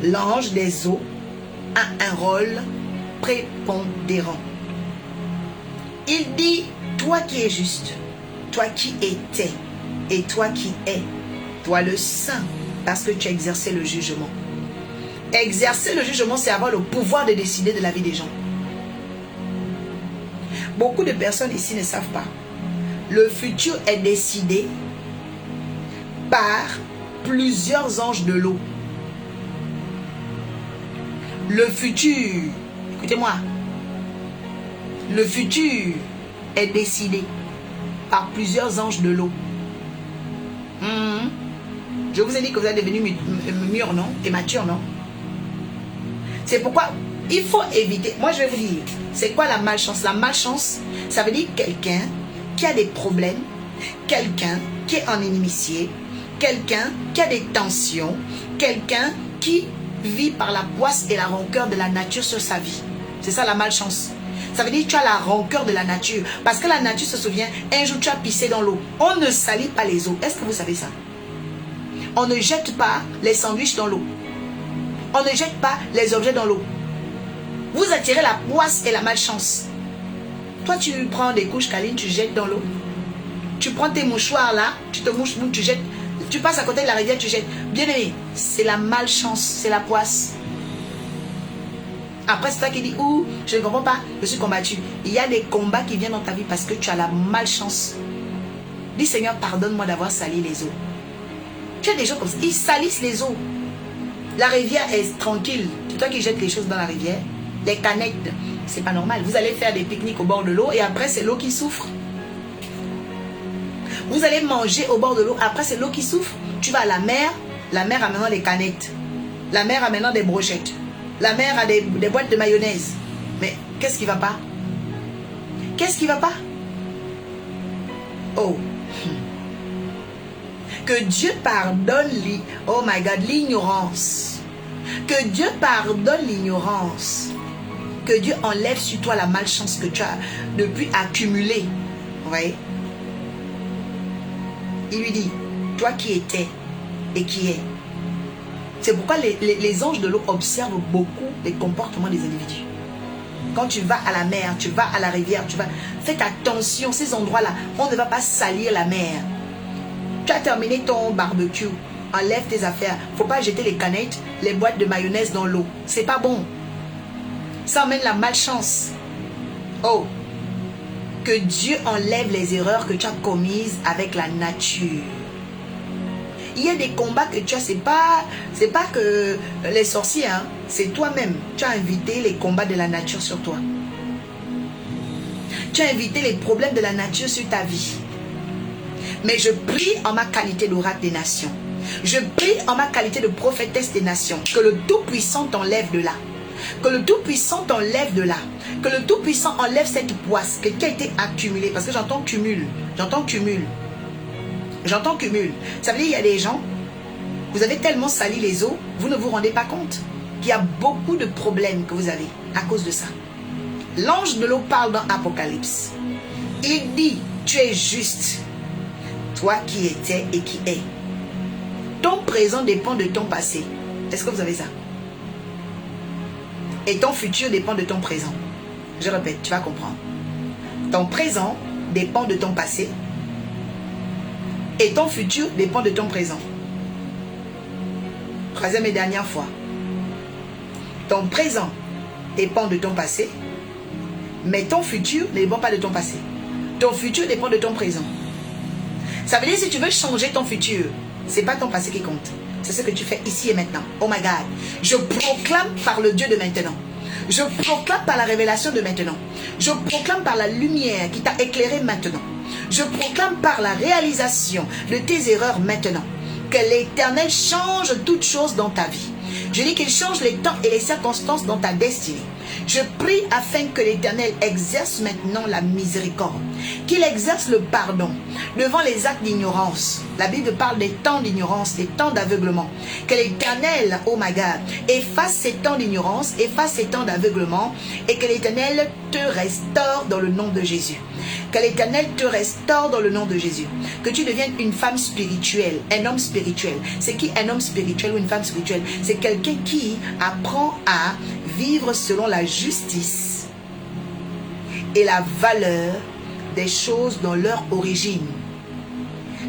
l'ange des eaux a un rôle prépondérant. Il dit, toi qui es juste, toi qui étais et toi qui es, toi le saint, parce que tu as exercé le jugement. Exercer le jugement, c'est avoir le pouvoir de décider de la vie des gens. Beaucoup de personnes ici ne savent pas. Le futur est décidé par plusieurs anges de l'eau. Le futur, écoutez-moi, le futur est décidé par plusieurs anges de l'eau. Je vous ai dit que vous êtes devenu mûr, non? Et mature, non? C'est pourquoi il faut éviter. Moi, je vais vous dire, c'est quoi la malchance? La malchance, ça veut dire quelqu'un qui a des problèmes, quelqu'un qui est en inimitié, quelqu'un qui a des tensions, quelqu'un qui vit par la poisse et la rancœur de la nature sur sa vie. C'est ça la malchance. Ça veut dire que tu as la rancœur de la nature. Parce que la nature se souvient, un jour tu as pissé dans l'eau. On ne salit pas les eaux. Est-ce que vous savez ça? On ne jette pas les sandwichs dans l'eau. On ne jette pas les objets dans l'eau. Vous attirez la poisse et la malchance. Toi, tu prends des couches câlines, tu jettes dans l'eau. Tu prends tes mouchoirs là, tu te mouches, tu jettes. Tu passes à côté de la rivière, tu jettes. Bien aimé, c'est la malchance, c'est la poisse. Après, c'est toi qui dis, ouh, je ne comprends pas, je suis combattu. Il y a des combats qui viennent dans ta vie parce que tu as la malchance. Dis, Seigneur, pardonne-moi d'avoir sali les eaux. Tu as des gens comme ça, ils salissent les eaux. La rivière est tranquille. C'est toi qui jettes les choses dans la rivière. Les canettes, c'est pas normal. Vous allez faire des pique-niques au bord de l'eau et après, c'est l'eau qui souffre. Vous allez manger au bord de l'eau, après, c'est l'eau qui souffre. Tu vas à la mer a maintenant des canettes. La mer a maintenant des brochettes. La mer a des boîtes de mayonnaise. Mais qu'est-ce qui va pas? Qu'est-ce qui va pas? Oh. Que Dieu pardonne, oh my God, l'ignorance. Que Dieu pardonne l'ignorance. Que Dieu enlève sur toi la malchance que tu as depuis accumulée. Vous voyez? Il lui dit, toi qui étais et qui es. C'est pourquoi les anges de l'eau observent beaucoup les comportements des individus. Quand tu vas à la mer, tu vas à la rivière, faites attention, ces endroits-là, on ne va pas salir la mer. Tu as terminé ton barbecue, enlève tes affaires. Il ne faut pas jeter les canettes, les boîtes de mayonnaise dans l'eau. C'est pas bon. Ça emmène la malchance. Oh, que Dieu enlève les erreurs que tu as commises avec la nature. Il y a des combats que tu as, c'est pas que les sorciers, hein, c'est toi-même. Tu as invité les combats de la nature sur toi. Tu as invité les problèmes de la nature sur ta vie. Mais je prie en ma qualité d'oracle des nations. Je prie en ma qualité de prophétesse des nations. Que le Tout-Puissant t'enlève de là. Que le Tout-Puissant t'enlève de là. Que le Tout-Puissant enlève cette poisse qui a été accumulée. Parce que j'entends cumul. J'entends cumul. J'entends cumul. Ça veut dire qu'il y a des gens, vous avez tellement sali les eaux, vous ne vous rendez pas compte qu'il y a beaucoup de problèmes que vous avez à cause de ça. L'ange de l'eau parle dans Apocalypse. Il dit, tu es juste, toi qui étais et qui es. Ton présent dépend de ton passé. Est-ce que vous avez ça? Et ton futur dépend de ton présent. Je répète, tu vas comprendre. Ton présent dépend de ton passé. Et ton futur dépend de ton présent. Troisième et dernière fois. Ton présent dépend de ton passé. Mais ton futur ne dépend pas de ton passé. Ton futur dépend de ton présent. Ça veut dire si tu veux changer ton futur, c'est pas ton passé qui compte. C'est ce que tu fais ici et maintenant. Oh my God. Je proclame par le Dieu de maintenant. Je proclame par la révélation de maintenant. Je proclame par la lumière qui t'a éclairé maintenant. Je proclame par la réalisation de tes erreurs maintenant que l'Éternel change toutes choses dans ta vie. Je dis qu'il change les temps et les circonstances dans ta destinée. Je prie afin que l'Éternel exerce maintenant la miséricorde, qu'il exerce le pardon devant les actes d'ignorance. La Bible parle des temps d'ignorance, des temps d'aveuglement. Que l'Éternel, oh my God, efface ces temps d'ignorance, efface ces temps d'aveuglement et que l'Éternel te restaure dans le nom de Jésus. Que l'Éternel te restaure dans le nom de Jésus. Que tu deviennes une femme spirituelle, un homme spirituel. C'est qui un homme spirituel ou une femme spirituelle? C'est quelqu'un qui apprend à vivre selon la justice et la valeur des choses dans leur origine.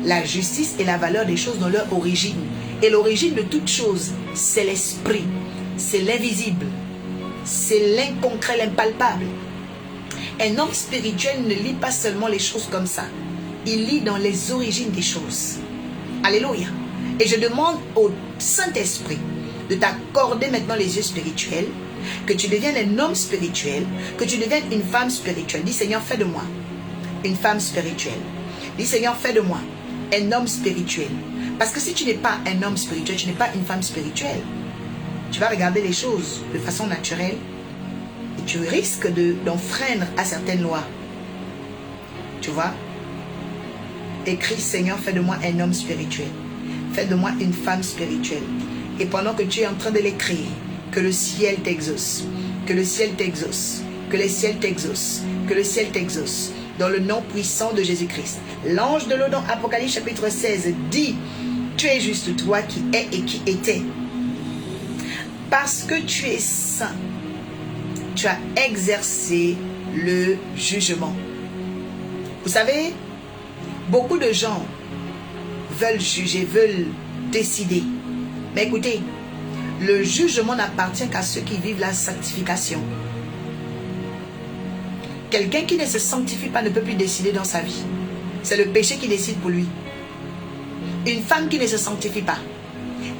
La justice et la valeur des choses dans leur origine. Et l'origine de toute chose, c'est l'esprit, c'est l'invisible, c'est l'inconcret, l'impalpable. Un homme spirituel ne lit pas seulement les choses comme ça. Il lit dans les origines des choses. Alléluia. Et je demande au Saint-Esprit de t'accorder maintenant les yeux spirituels, que tu deviennes un homme spirituel, que tu deviennes une femme spirituelle. Dis Seigneur, fais de moi une femme spirituelle. Dis Seigneur, fais de moi un homme spirituel. Parce que si tu n'es pas un homme spirituel, tu n'es pas une femme spirituelle. Tu vas regarder les choses de façon naturelle et tu risques d'enfreindre à certaines lois. Tu vois? Écris Seigneur, fais de moi un homme spirituel. Fais de moi une femme spirituelle. Et pendant que tu es en train de l'écrire, que le ciel t'exauce, que le ciel t'exauce, que le ciel t'exauce, que le ciel t'exauce, dans le nom puissant de Jésus-Christ. L'ange de l'eau dans Apocalypse chapitre 16 dit, tu es juste toi qui es et qui étais. Parce que tu es saint, tu as exercé le jugement. Vous savez, beaucoup de gens veulent juger, veulent décider. Mais écoutez, le jugement n'appartient qu'à ceux qui vivent la sanctification. Quelqu'un qui ne se sanctifie pas ne peut plus décider dans sa vie. C'est le péché qui décide pour lui. Une femme qui ne se sanctifie pas,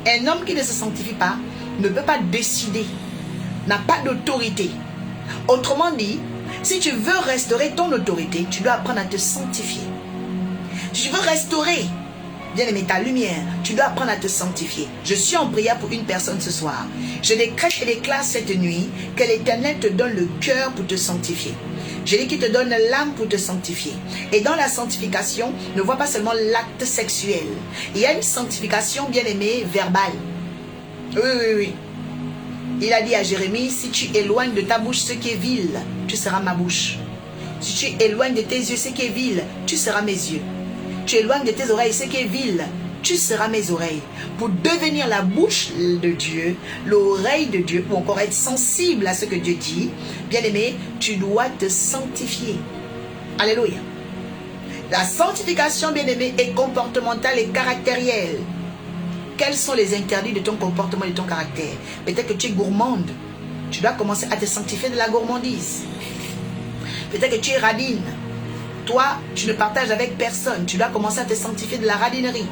un homme qui ne se sanctifie pas, ne peut pas décider, n'a pas d'autorité. Autrement dit, si tu veux restaurer ton autorité, tu dois apprendre à te sanctifier. Si tu veux restaurer, bien-aimé, ta lumière, tu dois apprendre à te sanctifier. Je suis en prière pour une personne ce soir. Je décrète et déclare cette nuit que l'Éternel te donne le cœur pour te sanctifier. Je dis qu'il te donne l'âme pour te sanctifier. Et dans la sanctification, ne vois pas seulement l'acte sexuel. Il y a une sanctification, bien-aimée, verbale. Oui. Il a dit à Jérémie, si tu éloignes de ta bouche ce qui est vil, tu seras ma bouche. Si tu éloignes de tes yeux ce qui est vil, tu seras mes yeux. Tu éloignes de tes oreilles ce qui est vil, tu seras mes oreilles. Pour devenir la bouche de Dieu, l'oreille de Dieu, ou encore être sensible à ce que Dieu dit, bien-aimé, tu dois te sanctifier. Alléluia. La sanctification, bien-aimé, est comportementale et caractérielle. Quels sont les interdits de ton comportement et de ton caractère? Peut-être que tu es gourmande. Tu dois commencer à te sanctifier de la gourmandise. Peut-être que tu es radine. Toi, tu ne partages avec personne. Tu dois commencer à te sanctifier de la radinerie.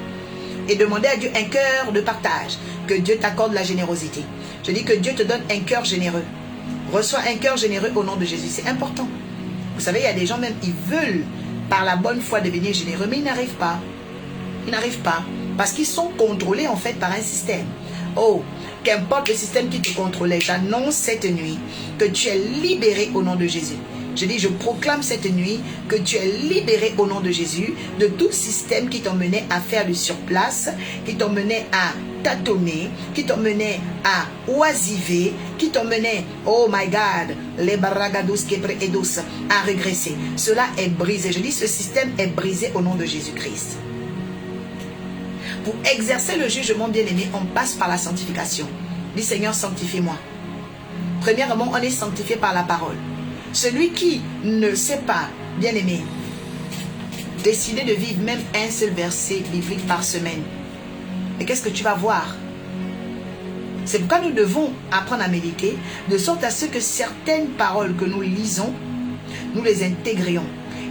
Et demander à Dieu un cœur de partage. Que Dieu t'accorde la générosité. Je dis que Dieu te donne un cœur généreux. Reçois un cœur généreux au nom de Jésus. C'est important. Vous savez, il y a des gens même, ils veulent par la bonne foi devenir généreux, mais ils n'arrivent pas. Ils n'arrivent pas. Parce qu'ils sont contrôlés en fait par un système. Oh, qu'importe le système qui te contrôlait, j'annonce cette nuit que tu es libéré au nom de Jésus. Je dis, je proclame cette nuit que tu es libéré au nom de Jésus de tout système qui t'emmenait à faire du surplace, qui t'emmenait à tâtonner, qui t'emmenait à oisiver, qui t'emmenait, oh my God, les baragados kepreedos, à régresser. Cela est brisé. Je dis, ce système est brisé au nom de Jésus-Christ. Pour exercer le jugement, bien-aimé, on passe par la sanctification. Dis Seigneur, sanctifie-moi. Premièrement, on est sanctifié par la parole. Celui qui ne sait pas, bien-aimé, décider de vivre même un seul verset biblique par semaine. Et qu'est-ce que tu vas voir? C'est pourquoi nous devons apprendre à méditer, de sorte à ce que certaines paroles que nous lisons, nous les intégrions.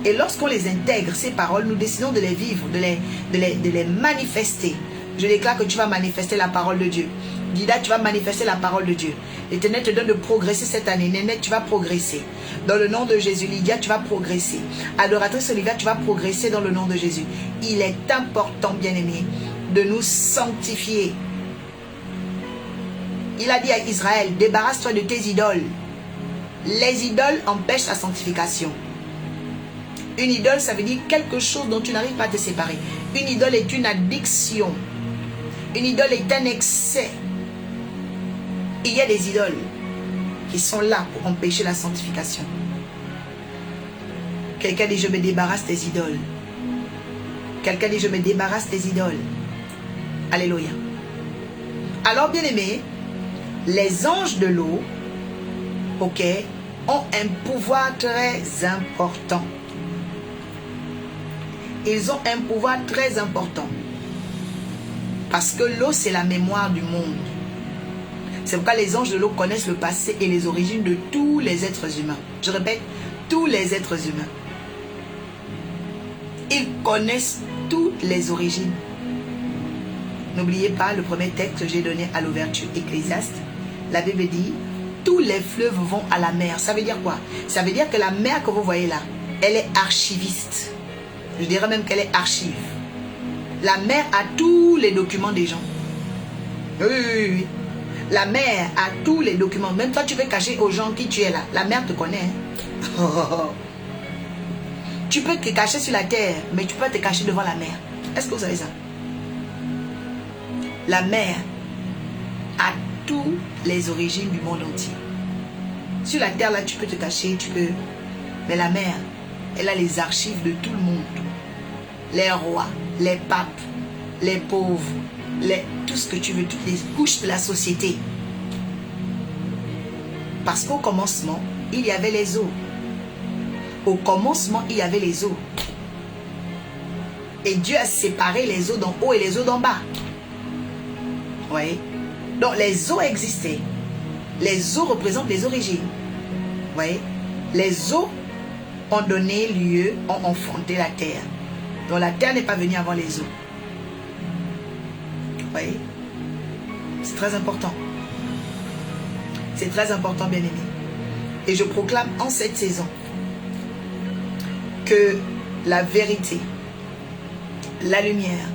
Et lorsqu'on les intègre, ces paroles, nous décidons de les vivre, de les manifester. Je déclare que tu vas manifester la parole de Dieu. Dida, tu vas manifester la parole de Dieu. L'Éternel te donne de progresser cette année. Nénette, tu vas progresser. Dans le nom de Jésus. Lydia, tu vas progresser. Adoratrice Olivia, tu vas progresser dans le nom de Jésus. Il est important, bien-aimé, de nous sanctifier. Il a dit à Israël, débarrasse-toi de tes idoles. Les idoles empêchent la sanctification. Une idole, ça veut dire quelque chose dont tu n'arrives pas à te séparer. Une idole est une addiction. Une idole est un excès. Il y a des idoles qui sont là pour empêcher la sanctification. Quelqu'un dit, je me débarrasse des idoles. Quelqu'un dit, je me débarrasse des idoles. Alléluia. Alors, bien aimé, les anges de l'eau, ok, ont un pouvoir très important. Ils ont un pouvoir très important. Parce que l'eau, c'est la mémoire du monde. C'est pourquoi les anges de l'eau connaissent le passé et les origines de tous les êtres humains. Je répète, tous les êtres humains. Ils connaissent toutes les origines. N'oubliez pas le premier texte que j'ai donné à l'ouverture, Ecclésiaste. La Bible dit, tous les fleuves vont à la mer. Ça veut dire quoi? Ça veut dire que la mer que vous voyez là, elle est archiviste. Je dirais même qu'elle est archive. La mer a tous les documents des gens. Oui, oui, oui. La mer a tous les documents. Même toi, tu veux cacher aux gens qui tu es là. La mer te connaît. Hein? Tu peux te cacher sur la terre, mais tu peux te cacher devant la mer. Est-ce que vous savez ça? La mer a toutes les origines du monde entier. Sur la terre, là, tu peux te cacher, tu peux. Mais la mer, elle a les archives de tout le monde. Les rois, les papes, les pauvres, tout ce que tu veux, toutes les couches de la société. Parce qu'au commencement, il y avait les eaux. Au commencement, il y avait les eaux. Et Dieu a séparé les eaux d'en haut et les eaux d'en bas. Oui. Donc les eaux existaient. Les eaux représentent les origines. Oui. Les eaux ont donné lieu, ont enfanté la terre. Donc la terre n'est pas venue avant les eaux. Vous voyez? C'est très important. C'est très important, bien aimé. Et je proclame en cette saison que la vérité, la lumière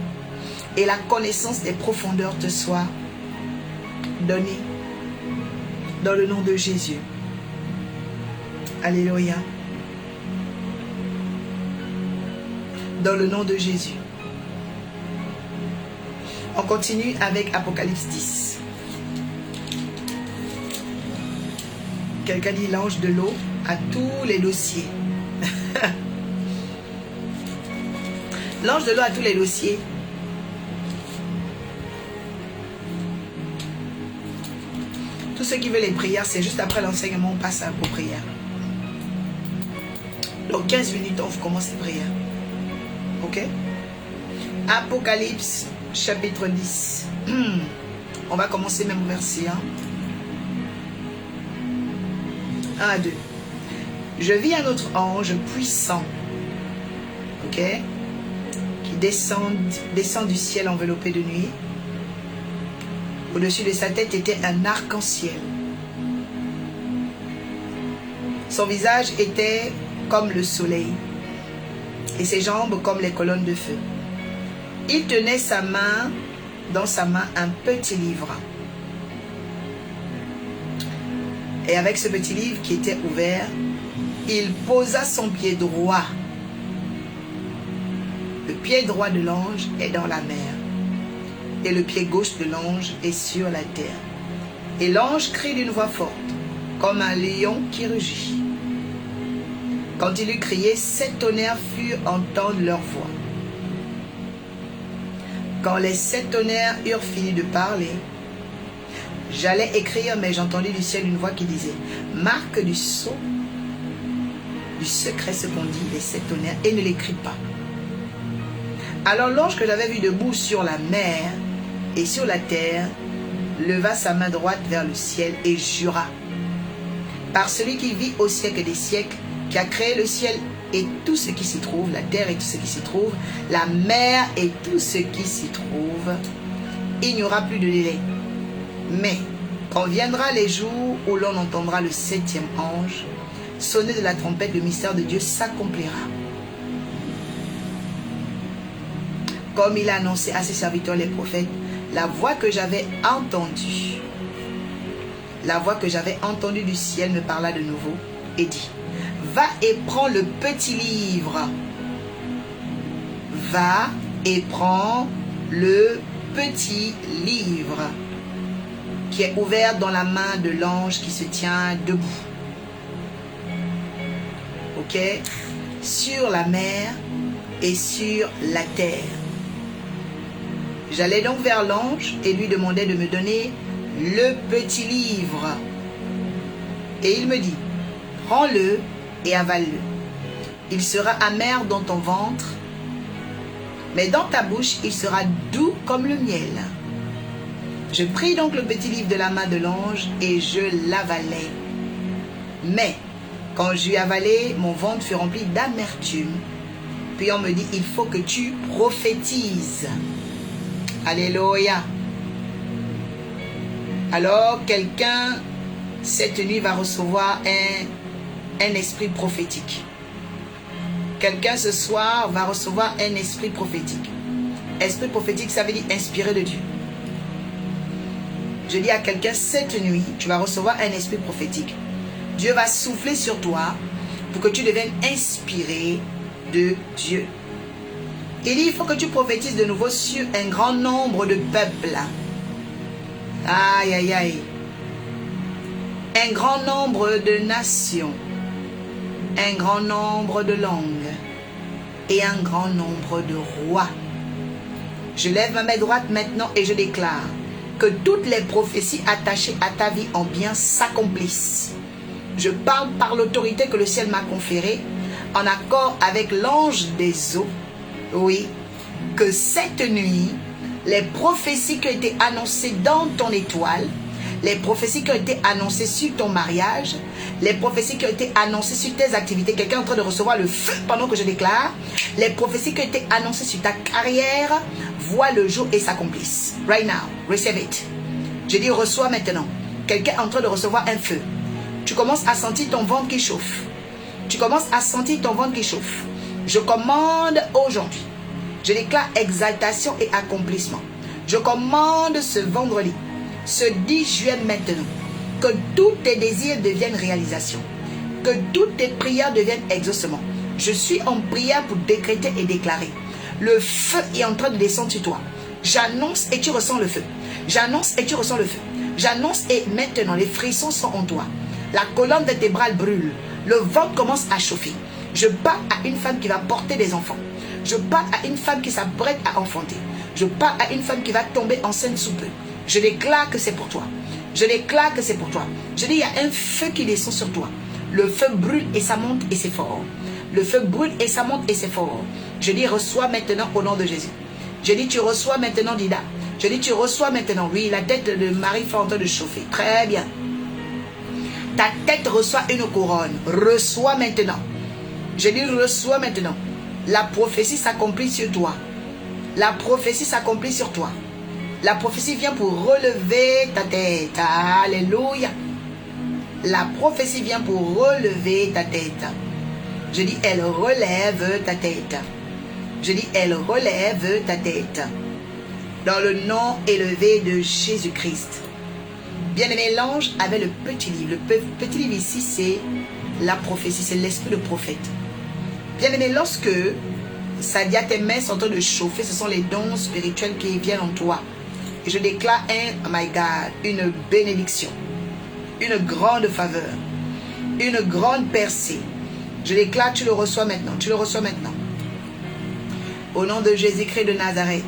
et la connaissance des profondeurs te soient données dans le nom de Jésus. Alléluia. Dans le nom de Jésus. On continue avec Apocalypse 10. Quelqu'un dit l'ange de l'eau a tous les dossiers. L'ange de l'eau a tous les dossiers. Tous ceux qui veulent les prières, c'est juste après l'enseignement, on passe aux prières. Donc 15 minutes, on commence les prières. Ok? Apocalypse chapitre 10. On va commencer même au verset 1. 1 à 2. Je vis un autre ange puissant. Ok? Qui descend du ciel enveloppé de nuit. Au-dessus de sa tête était un arc-en-ciel. Son visage était comme le soleil et ses jambes comme les colonnes de feu. Il tenait dans sa main un petit livre. Et avec ce petit livre qui était ouvert, il posa son pied droit. Le pied droit de l'ange est dans la mer, et le pied gauche de l'ange est sur la terre. Et l'ange crie d'une voix forte, comme un lion qui rugit. Quand il eut crié, 7 tonnerres furent entendre leur voix. Quand les 7 tonnerres eurent fini de parler, j'allais écrire, mais j'entendis du ciel une voix qui disait, marque du sceau, du secret ce qu'on dit, les 7 tonnerres, et ne l'écris pas. Alors l'ange que j'avais vu debout sur la mer et sur la terre leva sa main droite vers le ciel et jura, par celui qui vit au siècle des siècles, qui a créé le ciel et tout ce qui s'y trouve, la terre et tout ce qui s'y trouve, la mer et tout ce qui s'y trouve, il n'y aura plus de délai. Mais quand viendra les jours où l'on entendra le 7e ange sonner de la trompette, le mystère de Dieu s'accomplira. Comme il a annoncé à ses serviteurs les prophètes, la voix que j'avais entendue. la voix que j'avais entendue du ciel me parla de nouveau et dit, va et prends le petit livre. Va et prends le petit livre qui est ouvert dans la main de l'ange qui se tient debout. Ok? Sur la mer et sur la terre. J'allais donc vers l'ange et lui demandais de me donner le petit livre. Et il me dit, prends-le et avale-le. Il sera amer dans ton ventre, mais dans ta bouche, il sera doux comme le miel. Je pris donc le petit livre de la main de l'ange et je l'avalai. Mais quand je l'ai avalé, mon ventre fut rempli d'amertume. Puis on me dit, il faut que tu prophétises. Alléluia. Alors quelqu'un, cette nuit, va recevoir un esprit prophétique. Quelqu'un ce soir va recevoir un esprit prophétique. Esprit prophétique, ça veut dire inspiré de Dieu. Je dis à quelqu'un, cette nuit, tu vas recevoir un esprit prophétique. Dieu va souffler sur toi pour que tu deviennes inspiré de Dieu. Il dit, il faut que tu prophétises de nouveau sur un grand nombre de peuples. Aïe, aïe, aïe. Un grand nombre de nations. Un grand nombre de langues. Et un grand nombre de rois. Je lève ma main droite maintenant et je déclare que toutes les prophéties attachées à ta vie en bien s'accomplissent. Je parle par l'autorité que le ciel m'a conférée, en accord avec l'ange des eaux. Oui, que cette nuit, les prophéties qui ont été annoncées dans ton étoile, les prophéties qui ont été annoncées sur ton mariage, les prophéties qui ont été annoncées sur tes activités, quelqu'un est en train de recevoir le feu pendant que je déclare, les prophéties qui ont été annoncées sur ta carrière, voient le jour et s'accomplissent. Right now, receive it. Je dis reçois maintenant. Quelqu'un est en train de recevoir un feu. Tu commences à sentir ton ventre qui chauffe. Tu commences à sentir ton ventre qui chauffe. Je commande aujourd'hui. Je déclare exaltation et accomplissement. Je commande ce vendredi, ce 10 juin maintenant, que tous tes désirs deviennent réalisation. Que toutes tes prières deviennent exaucement. Je suis en prière pour décréter et déclarer. Le feu est en train de descendre sur toi. J'annonce et tu ressens le feu. J'annonce et tu ressens le feu. J'annonce et maintenant les frissons sont en toi. La colonne vertébrale brûle. Le ventre commence à chauffer. Je parle à une femme qui va porter des enfants. Je parle à une femme qui s'apprête à enfanter. Je parle à une femme qui va tomber enceinte sous peu. Je déclare que c'est pour toi. Je déclare que c'est pour toi. Je dis, il y a un feu qui descend sur toi. Le feu brûle et ça monte et c'est fort. Le feu brûle et ça monte et c'est fort. Je dis, reçois maintenant au nom de Jésus. Je dis, tu reçois maintenant Dida. Je dis, tu reçois maintenant. Oui, la tête de Marie fait en train de chauffer. Très bien. Ta tête reçoit une couronne. Reçois maintenant. Je dis, reçois maintenant. La prophétie s'accomplit sur toi. La prophétie s'accomplit sur toi. La prophétie vient pour relever ta tête. Alléluia. La prophétie vient pour relever ta tête. Je dis, elle relève ta tête. Je dis, elle relève ta tête. Dans le nom élevé de Jésus-Christ. Bien-aimé, l'ange avait le petit livre. Le petit livre ici, c'est la prophétie, c'est l'esprit de prophète. Bien-aimé, lorsque ça dit à tes mains sont en train de chauffer, ce sont les dons spirituels qui viennent en toi. Et je déclare oh my God, une bénédiction, une grande faveur, une grande percée. Je déclare, tu le reçois maintenant, tu le reçois maintenant. Au nom de Jésus-Christ de Nazareth,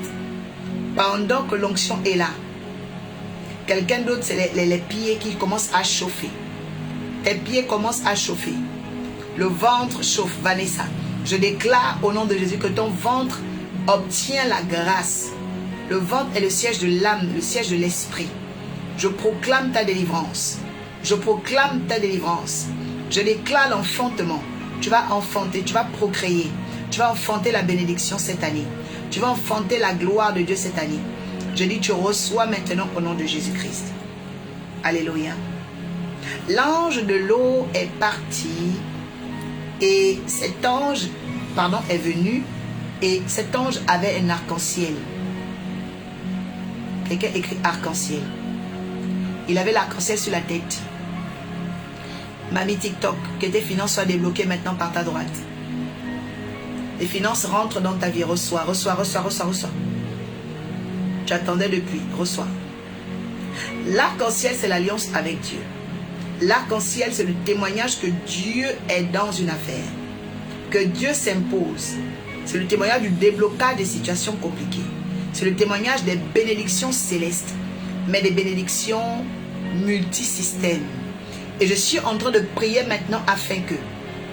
pendant que l'onction est là, quelqu'un d'autre, c'est les pieds qui commencent à chauffer. Tes pieds commencent à chauffer. Le ventre chauffe, Vanessa. Je déclare au nom de Jésus que ton ventre obtient la grâce. Le ventre est le siège de l'âme, le siège de l'esprit. Je proclame ta délivrance. Je proclame ta délivrance. Je déclare l'enfantement. Tu vas enfanter, tu vas procréer. Tu vas enfanter la bénédiction cette année. Tu vas enfanter la gloire de Dieu cette année. Je dis, tu reçois maintenant au nom de Jésus-Christ. Alléluia. L'ange de l'eau est parti et cet ange, est venu et cet ange avait un arc-en-ciel. Quelqu'un écrit arc-en-ciel. Il avait l'arc-en-ciel sur la tête. Mamie TikTok, que tes finances soient débloquées maintenant par ta droite. Les finances rentrent dans ta vie. Reçois, reçois, reçois, reçois, reçois. Tu attendais depuis. Reçois. L'arc-en-ciel, c'est l'alliance avec Dieu. L'arc-en-ciel, c'est le témoignage que Dieu est dans une affaire. Que Dieu s'impose. C'est le témoignage du déblocage des situations compliquées. C'est le témoignage des bénédictions célestes. Mais des bénédictions multisystèmes. Et je suis en train de prier maintenant afin que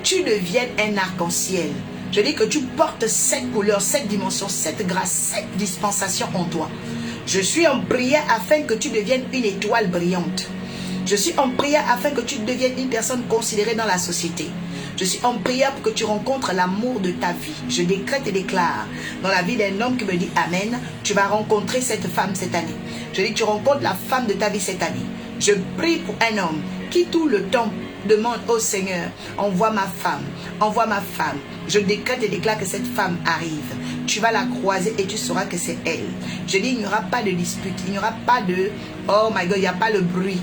tu deviennes un arc-en-ciel. Je dis que tu portes cette couleur, cette dimension, cette grâce, cette dispensation en toi. Je suis en prière afin que tu deviennes une étoile brillante. Je suis en prière afin que tu deviennes une personne considérée dans la société. Je suis en prière pour que tu rencontres l'amour de ta vie. Je décrète et déclare dans la vie d'un homme qui me dit Amen, tu vas rencontrer cette femme cette année. Je dis tu rencontres la femme de ta vie cette année. Je prie pour un homme qui tout le temps demande au Seigneur, envoie ma femme, envoie ma femme. Je décrète et déclare que cette femme arrive. Tu vas la croiser et tu sauras que c'est elle. Je dis, il n'y aura pas de dispute, il n'y aura pas de, oh my God, il n'y a pas le bruit.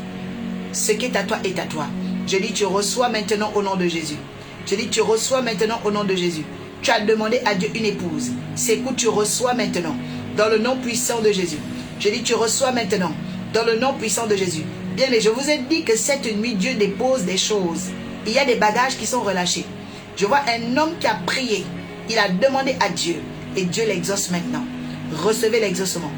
Ce qui est à toi est à toi. Je dis, tu reçois maintenant au nom de Jésus. Je dis, tu reçois maintenant au nom de Jésus. Tu as demandé à Dieu une épouse. C'est que tu reçois maintenant, dans le nom puissant de Jésus. Je dis, tu reçois maintenant, dans le nom puissant de Jésus. Bien, mais je vous ai dit que cette nuit, Dieu dépose des choses. Il y a des bagages qui sont relâchés. Je vois un homme qui a prié. Il a demandé à Dieu. Et Dieu l'exauce maintenant. Recevez l'exaucement.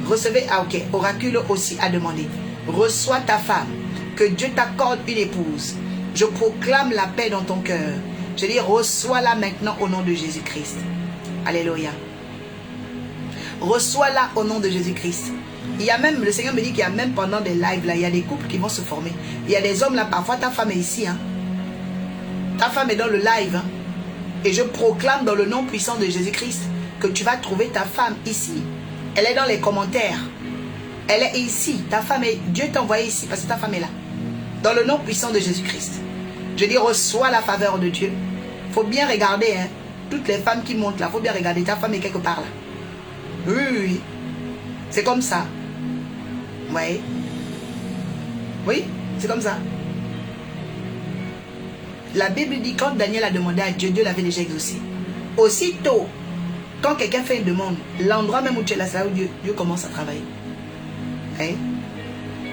Recevez, ah ok, Oracle aussi a demandé. Reçois ta femme. Que Dieu t'accorde une épouse. Je proclame la paix dans ton cœur. Je dis, reçois-la maintenant au nom de Jésus-Christ. Alléluia. Reçois-la au nom de Jésus-Christ. Il y a même, le Seigneur me dit qu'il y a même pendant des lives là, il y a des couples qui vont se former. Il y a des hommes là, parfois ta femme est ici. Hein. Ta femme est dans le live. Hein. Et je proclame dans le nom puissant de Jésus-Christ que tu vas trouver ta femme ici. Elle est dans les commentaires. Elle est ici. Ta femme est... Dieu t'a envoyé ici parce que ta femme est là. Dans le nom puissant de Jésus-Christ. Je dis reçois la faveur de Dieu. Il faut bien regarder. Hein. Toutes les femmes qui montent là, il faut bien regarder. Ta femme est quelque part là. Oui, oui, oui. C'est comme ça. Oui. Oui, c'est comme ça. La Bible dit quand Daniel a demandé à Dieu, Dieu l'avait déjà exaucé. Aussitôt, quand quelqu'un fait une demande, l'endroit même où tu es là, c'est là où Dieu commence à travailler. Oui.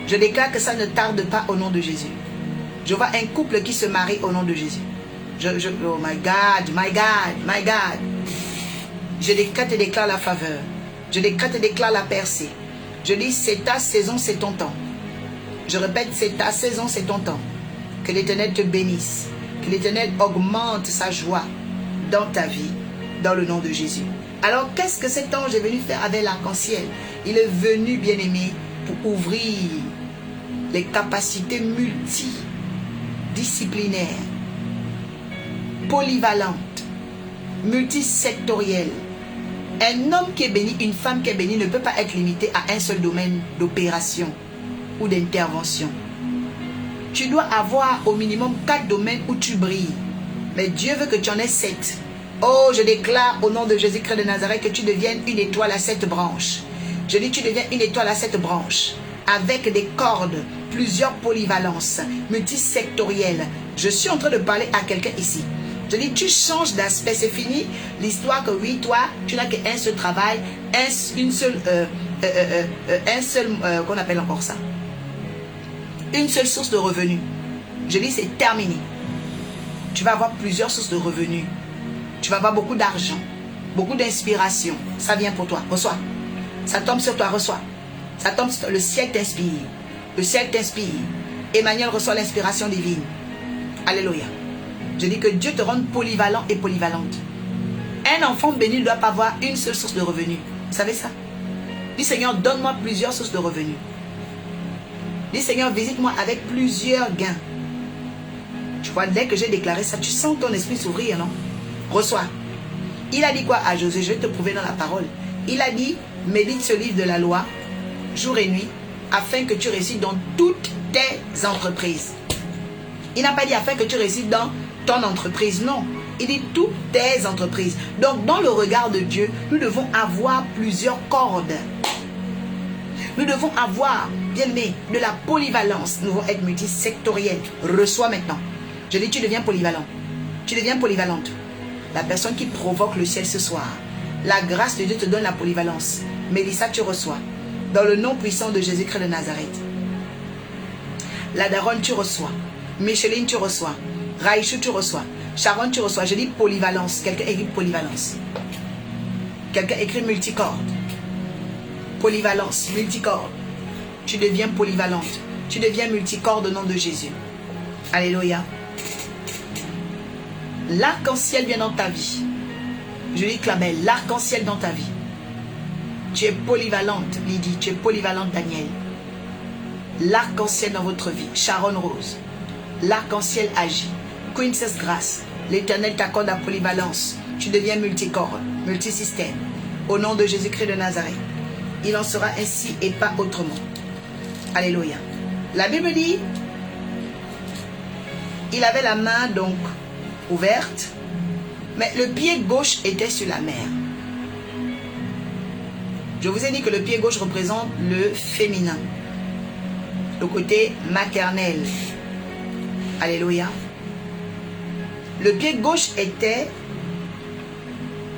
Je déclare que ça ne tarde pas au nom de Jésus. Je vois un couple qui se marie au nom de Jésus. Oh my God, my God, my God. Je décrète et déclare la faveur. Je décrète et déclare la percée. Je dis, c'est ta saison, c'est ton temps. Je répète, c'est ta saison, c'est ton temps. Que l'Éternel te bénisse. Que l'Éternel augmente sa joie dans ta vie, dans le nom de Jésus. Alors, qu'est-ce que cet ange est venu faire avec l'arc-en-ciel? Il est venu, bien-aimé, pour ouvrir les capacités multidisciplinaires, polyvalentes, multisectorielles. Un homme qui est béni, une femme qui est bénie ne peut pas être limité à un seul domaine d'opération ou d'intervention. Tu dois avoir au minimum 4 domaines où tu brilles. Mais Dieu veut que tu en aies 7. Oh, je déclare au nom de Jésus-Christ de Nazareth que tu deviennes une étoile à 7 branches. Je dis tu deviens une étoile à 7 branches. Avec des cordes, plusieurs polyvalences, multisectorielles. Je suis en train de parler à quelqu'un ici. Je dis, tu changes d'aspect, c'est fini. L'histoire que oui, toi, tu n'as qu'un seul travail, qu'on appelle encore ça. Une seule source de revenus. Je dis, c'est terminé. Tu vas avoir plusieurs sources de revenus. Tu vas avoir beaucoup d'argent, beaucoup d'inspiration. Ça vient pour toi, reçois. Ça tombe sur toi, reçois. Ça tombe sur toi, le ciel t'inspire. Le ciel t'inspire. Emmanuel reçoit l'inspiration divine. Alléluia. Je dis que Dieu te rende polyvalent et polyvalente. Un enfant béni ne doit pas avoir une seule source de revenus. Vous savez ça? Dis Seigneur, donne-moi plusieurs sources de revenus. Dis Seigneur, visite-moi avec plusieurs gains. Tu vois, dès que j'ai déclaré ça, tu sens ton esprit s'ouvrir, non? Reçois. Il a dit quoi à Josué? Je vais te prouver dans la parole. Il a dit, médite ce livre de la loi, jour et nuit, afin que tu réussisses dans toutes tes entreprises. Il n'a pas dit afin que tu réussisses dans ton entreprise, non. Il dit toutes tes entreprises. Donc, dans le regard de Dieu, nous devons avoir plusieurs cordes. Nous devons avoir, bien aimé, de la polyvalence. Nous devons être multisectoriels. Reçois maintenant. Je dis, tu deviens polyvalent. Tu deviens polyvalente. La personne qui provoque le ciel ce soir. La grâce de Dieu te donne la polyvalence. Mélissa, tu reçois. Dans le nom puissant de Jésus-Christ de Nazareth. La daronne, tu reçois. Micheline, tu reçois. Raïchou, tu reçois. Sharon, tu reçois. Je dis polyvalence. Quelqu'un écrit polyvalence. Quelqu'un écrit multicorde. Polyvalence, multicorde. Tu deviens polyvalente. Tu deviens multicorde au nom de Jésus. Alléluia. L'arc-en-ciel vient dans ta vie. Je dis Clamel, l'arc-en-ciel dans ta vie. Tu es polyvalente, Lydie. Tu es polyvalente, Daniel. L'arc-en-ciel dans votre vie. Sharon Rose. L'arc-en-ciel agit. Princess Grace. L'Éternel t'accorde la polyvalence. Tu deviens multicorde, multisystème. Au nom de Jésus-Christ de Nazareth. Il en sera ainsi et pas autrement. Alléluia. La Bible dit, il avait la main donc ouverte, mais le pied gauche était sur la mer. Je vous ai dit que le pied gauche représente le féminin, le côté maternel. Alléluia. Le pied gauche était,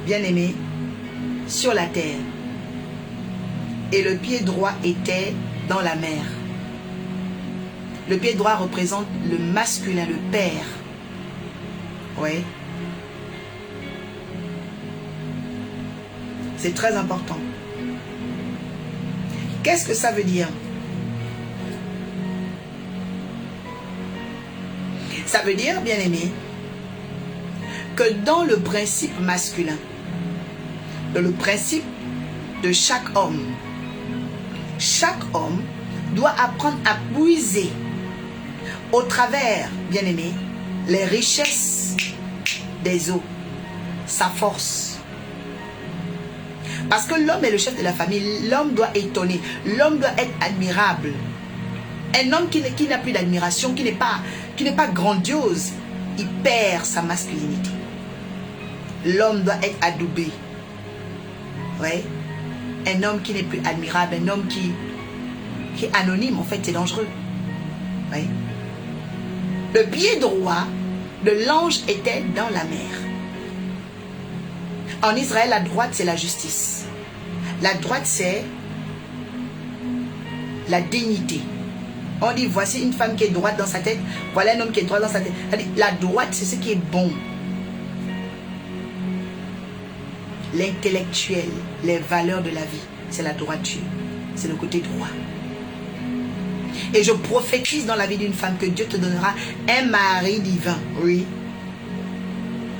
bien aimé, sur la terre. Et le pied droit était dans la mer. Le pied droit représente le masculin, le père. Oui. C'est très important. Qu'est-ce que ça veut dire? Ça veut dire, bien aimé, que dans le principe masculin, dans le principe de chaque homme doit apprendre à puiser au travers, bien aimé, les richesses des eaux, sa force. Parce que l'homme est le chef de la famille, l'homme doit étonner, l'homme doit être admirable. Un homme qui n'a plus d'admiration, qui n'est pas grandiose, il perd sa masculinité. L'homme doit être adoubé. Ouais. Un homme qui n'est plus admirable, un homme qui est anonyme, en fait, c'est dangereux. Ouais. Le pied droit de l'ange était dans la mer. En Israël, la droite, c'est la justice. La droite, c'est la dignité. On dit, voici une femme qui est droite dans sa tête, voilà un homme qui est droit dans sa tête. La droite, c'est ce qui est bon. L'intellectuel, les valeurs de la vie, c'est la droiture. C'est le côté droit. Et je prophétise dans la vie d'une femme que Dieu te donnera un mari divin. Oui.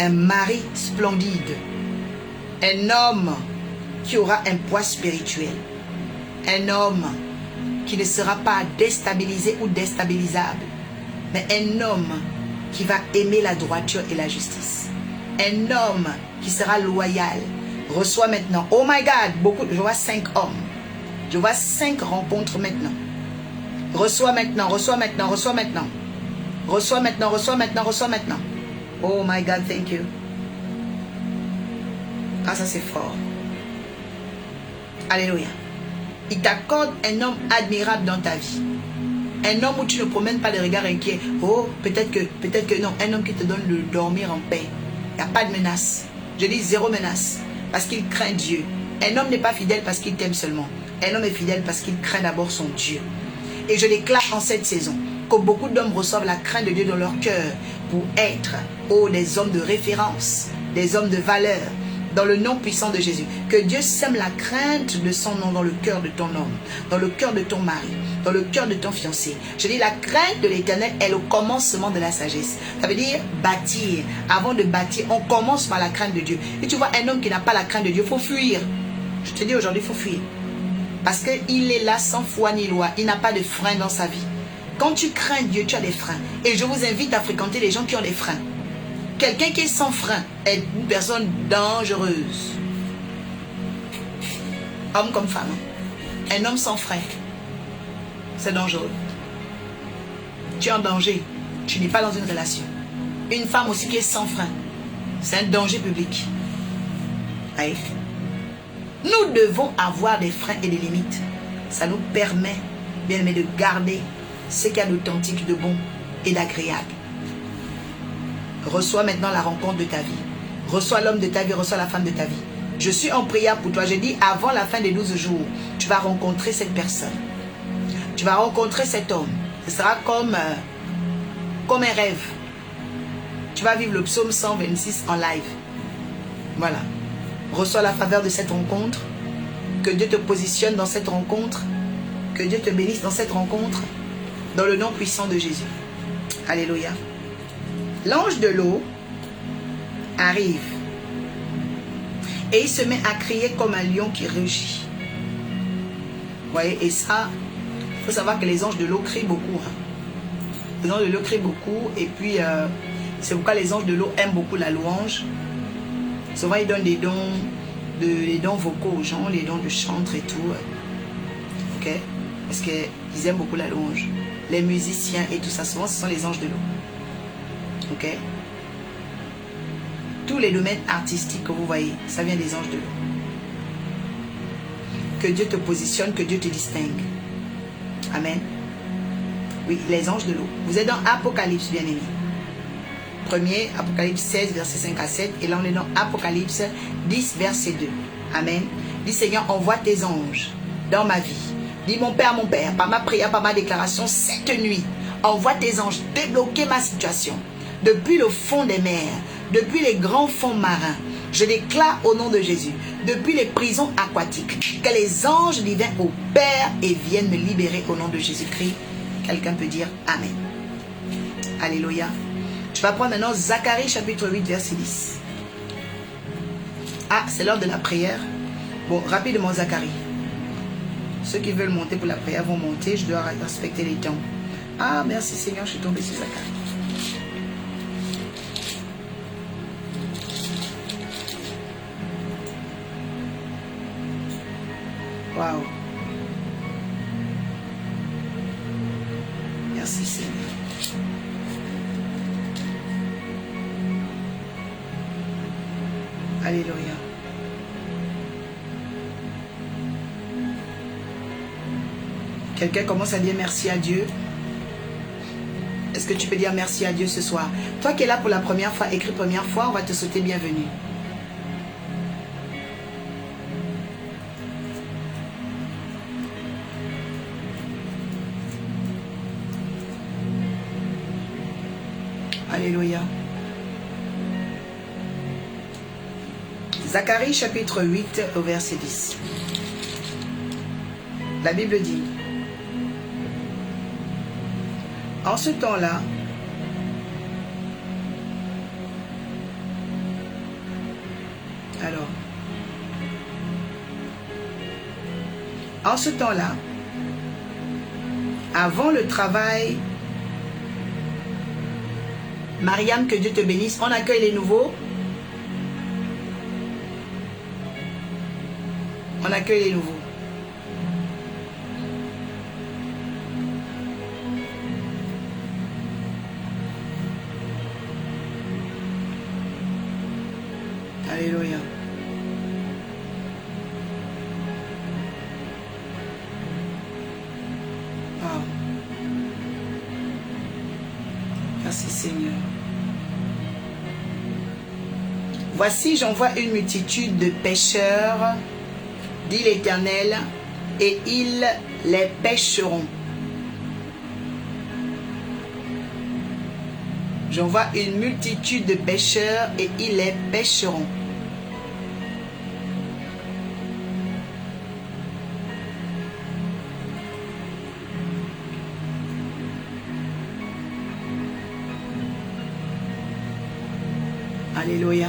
Un mari splendide. Un homme qui aura un poids spirituel. Un homme qui ne sera pas déstabilisé ou déstabilisable. Mais un homme qui va aimer la droiture et la justice. Un homme qui sera loyal. Reçois maintenant. Oh my God, je vois 5 hommes. Je vois 5 rencontres maintenant. Reçois maintenant, reçois maintenant, reçois maintenant. Reçois maintenant, reçois maintenant, reçois maintenant. Oh my God, thank you. Ah, ça c'est fort. Alléluia. Il t'accorde un homme admirable dans ta vie. Un homme où tu ne promènes pas de regard inquiet. Oh, peut-être que non. Un homme qui te donne le dormir en paix. Il n'y a pas de menace. Je dis 0 menace. Parce qu'il craint Dieu. Un homme n'est pas fidèle parce qu'il t'aime seulement. Un homme est fidèle parce qu'il craint d'abord son Dieu. Et je déclare en cette saison que beaucoup d'hommes reçoivent la crainte de Dieu dans leur cœur pour être des hommes de référence, des hommes de valeur, dans le nom puissant de Jésus. Que Dieu sème la crainte de son nom dans le cœur de ton homme, dans le cœur de ton mari, dans le cœur de ton fiancé. Je dis, la crainte de l'Éternel est le commencement de la sagesse. Ça veut dire bâtir. Avant de bâtir, on commence par la crainte de Dieu. Et tu vois, un homme qui n'a pas la crainte de Dieu, il faut fuir. Je te dis aujourd'hui, il faut fuir. Parce qu'il est là sans foi ni loi. Il n'a pas de frein dans sa vie. Quand tu crains Dieu, tu as des freins. Et je vous invite à fréquenter les gens qui ont des freins. Quelqu'un qui est sans frein est une personne dangereuse. Homme comme femme. Un homme sans frein, c'est dangereux. Tu es en danger. Tu n'es pas dans une relation. Une femme aussi qui est sans frein, c'est un danger public. Oui. Nous devons avoir des freins et des limites. Ça nous permet, bien aimé, de garder ce qu'il y a d'authentique, de bon et d'agréable. Reçois maintenant la rencontre de ta vie. Reçois l'homme de ta vie, reçois la femme de ta vie. Je suis en prière pour toi. J'ai dit, avant la fin des 12 jours, tu vas rencontrer cette personne. Tu vas rencontrer cet homme. Ce sera comme un rêve. Tu vas vivre le psaume 126 en live. Voilà. Reçois la faveur de cette rencontre. Que Dieu te positionne dans cette rencontre. Que Dieu te bénisse dans cette rencontre. Dans le nom puissant de Jésus. Alléluia. L'ange de l'eau arrive. Et il se met à crier comme un lion qui rugit. Vous voyez, et ça, il faut savoir que les anges de l'eau crient beaucoup. Hein. Les anges de l'eau crient beaucoup. Et puis, c'est pourquoi les anges de l'eau aiment beaucoup la louange. Souvent, ils donnent des dons vocaux aux gens, les dons de chantre et tout. Ok? Parce qu'ils aiment beaucoup la louange. Les musiciens et tout ça, souvent, ce sont les anges de l'eau. Ok? Tous les domaines artistiques que vous voyez, ça vient des anges de l'eau. Que Dieu te positionne, que Dieu te distingue. Amen. Oui, les anges de l'eau. Vous êtes dans Apocalypse, bien aimé. Premier, Apocalypse 16, verset 5 à 7. Et là, on est dans Apocalypse 10, verset 2. Amen. Dis, Seigneur, envoie tes anges dans ma vie. Dis, mon Père, par ma prière, par ma déclaration, cette nuit, envoie tes anges débloquer ma situation. Depuis le fond des mers, depuis les grands fonds marins, je déclare au nom de Jésus, depuis les prisons aquatiques, que les anges divins opèrent et viennent me libérer au nom de Jésus-Christ. Quelqu'un peut dire Amen. Alléluia. Tu vas prendre maintenant Zacharie chapitre 8, verset 10. Ah, c'est l'heure de la prière. Bon, rapidement Zacharie. Ceux qui veulent monter pour la prière vont monter. Je dois respecter les temps. Ah, merci Seigneur, je suis tombée sur Zacharie. Waouh. Merci Seigneur. Alléluia. Quelqu'un commence à dire merci à Dieu. Est-ce que tu peux dire merci à Dieu ce soir? Toi qui es là pour la première fois, écris première fois, on va te souhaiter bienvenue. Alléluia. Zacharie chapitre 8 au verset 10. La Bible dit: en ce temps-là, en ce temps-là, avant le travail, Mariam, que Dieu te bénisse, on accueille les nouveaux. On accueille les nouveaux. Alléluia. Wow. Merci Seigneur. Voici, j'envoie une multitude de pécheurs, dit l'Éternel, et ils les pêcheront. J'envoie une multitude de pécheurs et ils les pêcheront. Alléluia.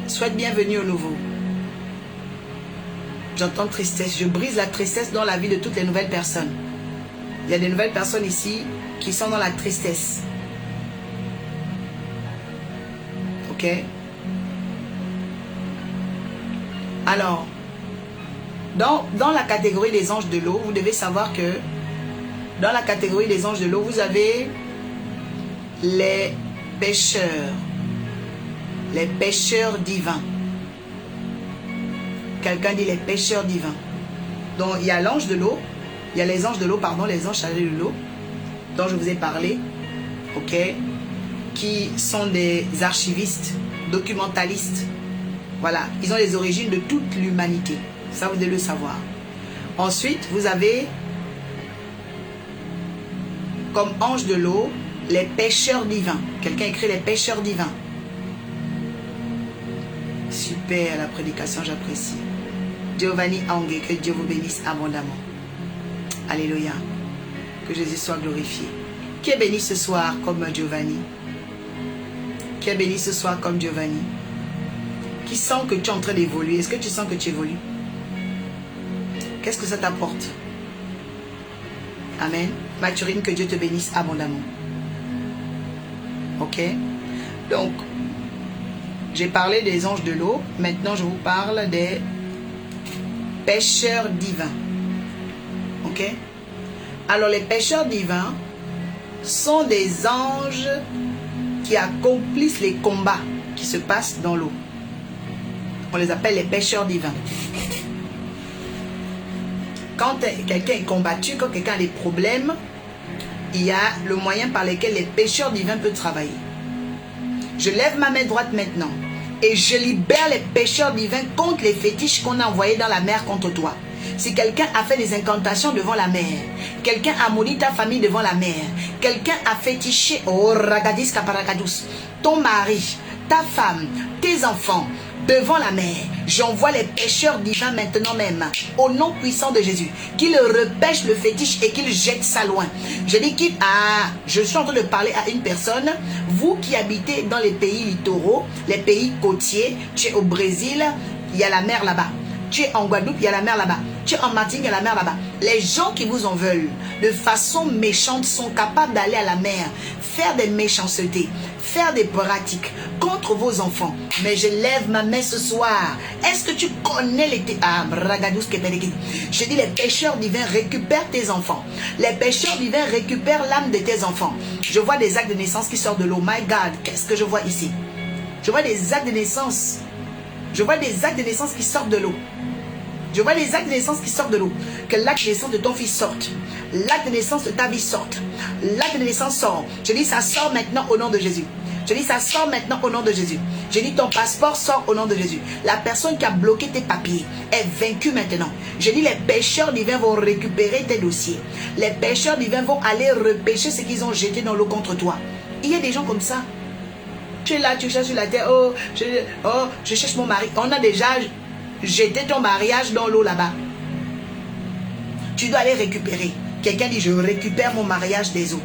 Souhaite bienvenue au nouveau. J'entends tristesse. Je brise la tristesse dans la vie de toutes les nouvelles personnes. Il y a des nouvelles personnes ici qui sont dans la tristesse. Ok? Alors, dans la catégorie des anges de l'eau, vous devez savoir que dans la catégorie des anges de l'eau, vous avez les pécheurs divins. Quelqu'un dit les pêcheurs divins. Donc, il y a l'ange de l'eau. Il y a les anges de l'eau, pardon, les anges chargés de l'eau, dont je vous ai parlé. Ok? Qui sont des archivistes, documentalistes. Voilà. Ils ont les origines de toute l'humanité. Ça, vous devez le savoir. Ensuite, vous avez comme ange de l'eau les pêcheurs divins. Quelqu'un écrit les pêcheurs divins. Super la prédication, j'apprécie. Giovanni Angé, que Dieu vous bénisse abondamment. Alléluia. Que Jésus soit glorifié. Qui est béni ce soir comme Giovanni? Qui est béni ce soir comme Giovanni? Qui sent que tu es en train d'évoluer? Est-ce que tu sens que tu évolues? Qu'est-ce que ça t'apporte? Amen. Mathurine, que Dieu te bénisse abondamment. Ok? Donc, j'ai parlé des anges de l'eau. Maintenant, je vous parle des pêcheurs divins. Ok? Alors, les pêcheurs divins sont des anges qui accomplissent les combats qui se passent dans l'eau. On les appelle les pêcheurs divins. Quand quelqu'un est combattu, quand quelqu'un a des problèmes, il y a le moyen par lequel les pêcheurs divins peuvent travailler. Je lève ma main droite maintenant et je libère les pêcheurs divins contre les fétiches qu'on a envoyés dans la mer contre toi. Si quelqu'un a fait des incantations devant la mer, quelqu'un a maudit ta famille devant la mer, quelqu'un a fétiché, oh ragadis kaparagadus, ton mari, ta femme, tes enfants, devant la mer, j'envoie les pêcheurs divins maintenant même, au nom puissant de Jésus, qu'ils repêchent le fétiche et qu'ils jettent ça loin. Je dis qu'il je suis en train de parler à une personne, vous qui habitez dans les pays littoraux, les pays côtiers, tu es au Brésil, il y a la mer là-bas. Tu es en Guadeloupe, il y a la mer là-bas. Tu es en Martinique, il y a la mer là-bas. Les gens qui vous en veulent de façon méchante sont capables d'aller à la mer, faire des méchancetés, faire des pratiques contre vos enfants. Mais je lève ma main ce soir. Est-ce que tu connais les... Je dis les pêcheurs divins récupèrent tes enfants. Les pêcheurs divins récupèrent l'âme de tes enfants. Je vois des actes de naissance qui sortent de l'eau. My God, qu'est-ce que je vois ici? Je vois des actes de naissance. Je vois des actes de naissance qui sortent de l'eau. Je vois les actes de naissance qui sortent de l'eau. Que l'acte de naissance de ton fils sorte. L'acte de naissance de ta vie sorte. L'acte de naissance sort. Je dis ça sort maintenant au nom de Jésus. Je dis ça sort maintenant au nom de Jésus. Je dis ton passeport sort au nom de Jésus. La personne qui a bloqué tes papiers est vaincue maintenant. Je dis les pêcheurs divins vont récupérer tes dossiers. Les pêcheurs divins vont aller repêcher ce qu'ils ont jeté dans l'eau contre toi. Il y a des gens comme ça. Tu es là, tu cherches sur la terre. Oh, je cherche mon mari. On a déjà jeté ton mariage dans l'eau là-bas. Tu dois aller récupérer. Quelqu'un dit, je récupère mon mariage des eaux.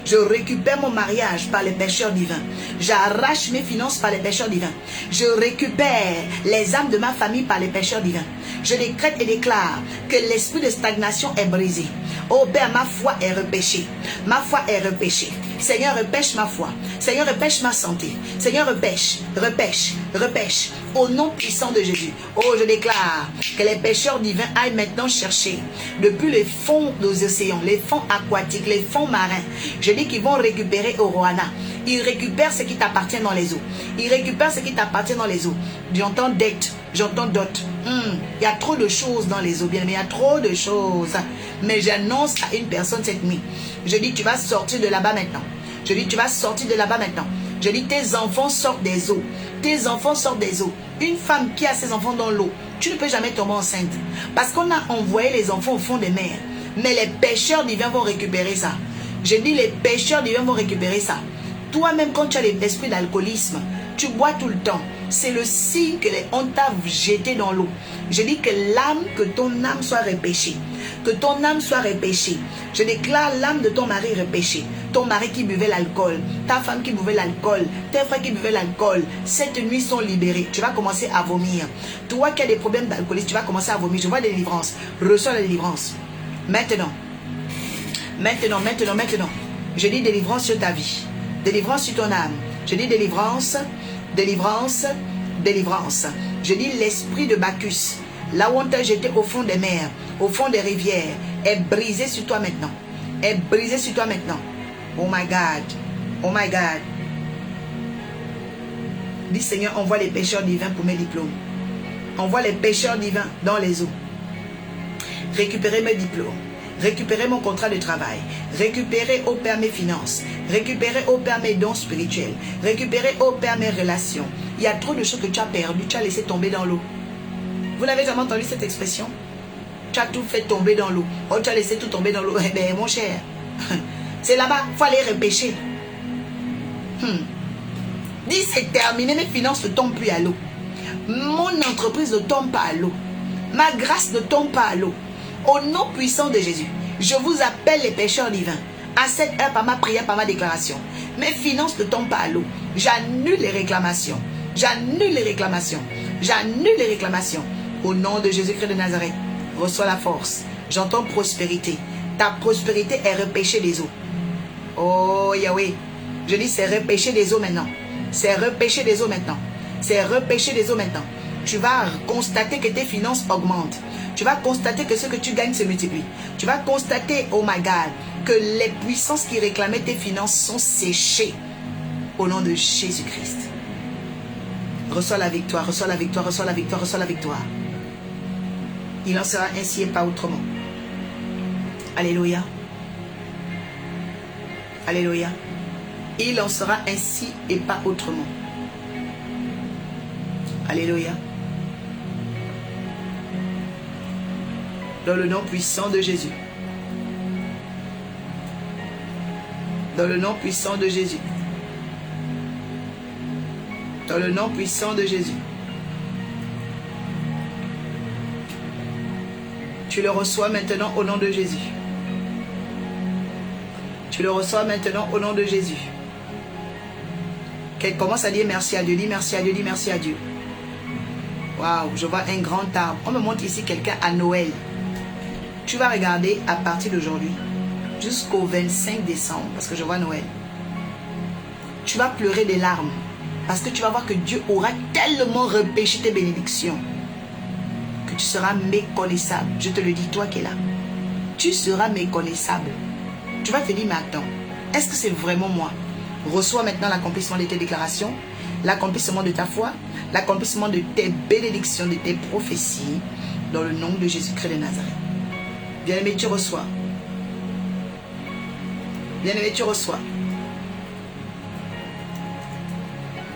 Je récupère mon mariage par les pêcheurs divins. J'arrache mes finances par les pêcheurs divins. Je récupère les âmes de ma famille par les pêcheurs divins. Je décrète et déclare que l'esprit de stagnation est brisé. Oh Père, ma foi est repêchée. Ma foi est repêchée. Seigneur, repêche ma foi. Seigneur, repêche ma santé. Seigneur, repêche, repêche, repêche. Au nom puissant de Jésus. Oh, je déclare que les pêcheurs divins aillent maintenant chercher depuis les fonds des océans, les fonds aquatiques, les fonds marins. Je dis qu'ils vont récupérer au Rwanda. Ils récupèrent ce qui t'appartient dans les eaux. Ils récupèrent ce qui t'appartient dans les eaux. J'entends dette, j'entends dot. Il y a trop de choses dans les eaux, bien, mais il y a trop de choses. Mais j'annonce à une personne cette nuit. Je dis, tu vas sortir de là-bas maintenant. Je dis, tu vas sortir de là-bas maintenant. Je dis, tes enfants sortent des eaux. Tes enfants sortent des eaux. Une femme qui a ses enfants dans l'eau, tu ne peux jamais tomber enceinte. Parce qu'on a envoyé les enfants au fond des mers. Mais les pêcheurs divins vont récupérer ça. Je dis, les pêcheurs divins vont récupérer ça. Toi-même, quand tu as l'esprit d'alcoolisme, tu bois tout le temps. C'est le signe qu'on t'a jeté dans l'eau. Je dis que ton âme soit repêchée. Que ton âme soit repêchée. Je déclare l'âme de ton mari repêchée. Ton mari qui buvait l'alcool, ta femme qui buvait l'alcool, tes frères qui buvaient l'alcool, cette nuit sont libérés. Tu vas commencer à vomir. Toi qui as des problèmes d'alcoolisme, tu vas commencer à vomir. Je vois des délivrances. Reçois la délivrance. Maintenant. Je dis délivrance sur ta vie. Délivrance sur ton âme. Je dis délivrance, délivrance, délivrance. Je dis l'esprit de Bacchus, là où on t'a jeté au fond des mers, au fond des rivières, est brisé sur toi maintenant. Est brisé sur toi maintenant. Oh my God. Oh my God. Dis Seigneur, envoie les pêcheurs divins pour mes diplômes. Envoie les pêcheurs divins dans les eaux. Récupérez mes diplômes. Récupérez mon contrat de travail. Récupérez, ô Père, mes finances. Récupérez, ô Père, mes dons spirituels. Récupérez, ô Père, mes relations. Il y a trop de choses que tu as perdues, tu as laissé tomber dans l'eau. Vous n'avez jamais entendu cette expression? Tu as tout fait tomber dans l'eau. Oh, tu as laissé tout tomber dans l'eau. Eh bien, mon cher, c'est là-bas, il faut aller repêcher. Dis, c'est terminé, mes finances ne tombent plus à l'eau. Mon entreprise ne tombe pas à l'eau. Ma grâce ne tombe pas à l'eau. Au nom puissant de Jésus, je vous appelle les pécheurs divins. À cette heure, par ma prière, par ma déclaration, mes finances ne tombent pas à l'eau. J'annule les réclamations. J'annule les réclamations. J'annule les réclamations. Au nom de Jésus-Christ de Nazareth, reçois la force. J'entends prospérité. Ta prospérité est repêchée des eaux. Oh Yahweh, je dis c'est repêché des eaux maintenant. C'est repêché des eaux maintenant. C'est repêché des eaux maintenant. Tu vas constater que tes finances augmentent. Tu vas constater que ce que tu gagnes se multiplie. Tu vas constater, oh my God, que les puissances qui réclamaient tes finances sont séchées. Au nom de Jésus-Christ. Reçois la victoire, reçois la victoire, reçois la victoire, reçois la victoire. Il en sera ainsi et pas autrement. Alléluia. Alléluia. Il en sera ainsi et pas autrement. Alléluia. Dans le nom puissant de Jésus. Dans le nom puissant de Jésus. Dans le nom puissant de Jésus. Tu le reçois maintenant au nom de Jésus. Tu le reçois maintenant au nom de Jésus. Qu'elle commence à dire merci à Dieu. Dis merci à Dieu, dis merci à Dieu. Waouh, je vois un grand arbre. On me montre ici quelqu'un à Noël. Tu vas regarder à partir d'aujourd'hui jusqu'au 25 décembre, parce que je vois Noël. Tu vas pleurer des larmes, parce que tu vas voir que Dieu aura tellement repêché tes bénédictions que tu seras méconnaissable. Je te le dis, toi qui es là. Tu seras méconnaissable. Tu vas te dire, mais attends, est-ce que c'est vraiment moi? Reçois maintenant l'accomplissement de tes déclarations, l'accomplissement de ta foi, l'accomplissement de tes bénédictions, de tes prophéties, dans le nom de Jésus-Christ de Nazareth. Bien-aimé, tu reçois. Bien-aimé, tu reçois.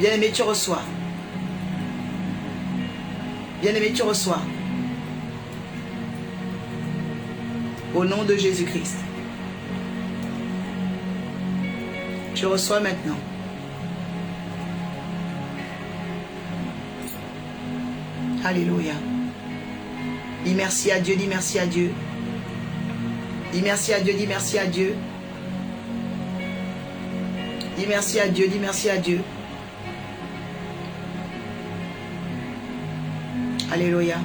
Bien-aimé, tu reçois. Bien-aimé, tu reçois. Au nom de Jésus-Christ. Tu reçois maintenant. Alléluia. Dis merci à Dieu, dis merci à Dieu. Dis merci à Dieu, dis merci à Dieu. Dis merci à Dieu, dis merci à Dieu. Alléluia.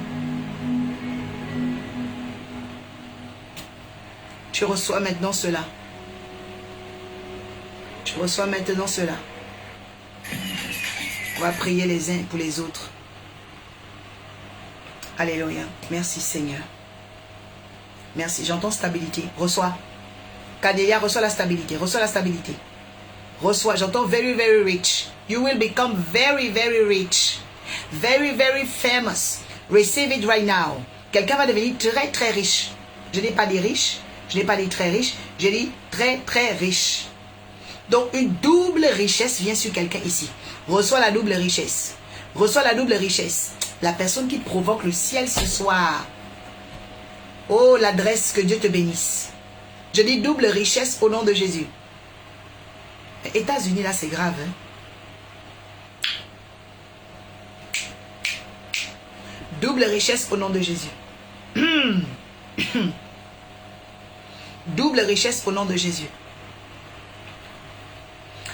Tu reçois maintenant cela. Tu reçois maintenant cela. On va prier les uns pour les autres. Alléluia. Merci Seigneur. Merci. J'entends stabilité. Reçois. Kadeya, reçois la stabilité. Reçois la stabilité. Reçois. J'entends very, very rich. You will become very, very rich. Very, very famous. Receive it right now. Quelqu'un va devenir très, très riche. Je n'ai pas dit riche. Je n'ai pas dit très riche. J'ai dit très, très riche. Donc, une double richesse vient sur quelqu'un ici. Reçois la double richesse. Reçois la double richesse. La personne qui provoque le ciel ce soir. Oh, l'adresse, que Dieu te bénisse. Je dis double richesse au nom de Jésus. États-Unis, là, c'est grave. Hein? Double richesse au nom de Jésus. Double richesse au nom de Jésus.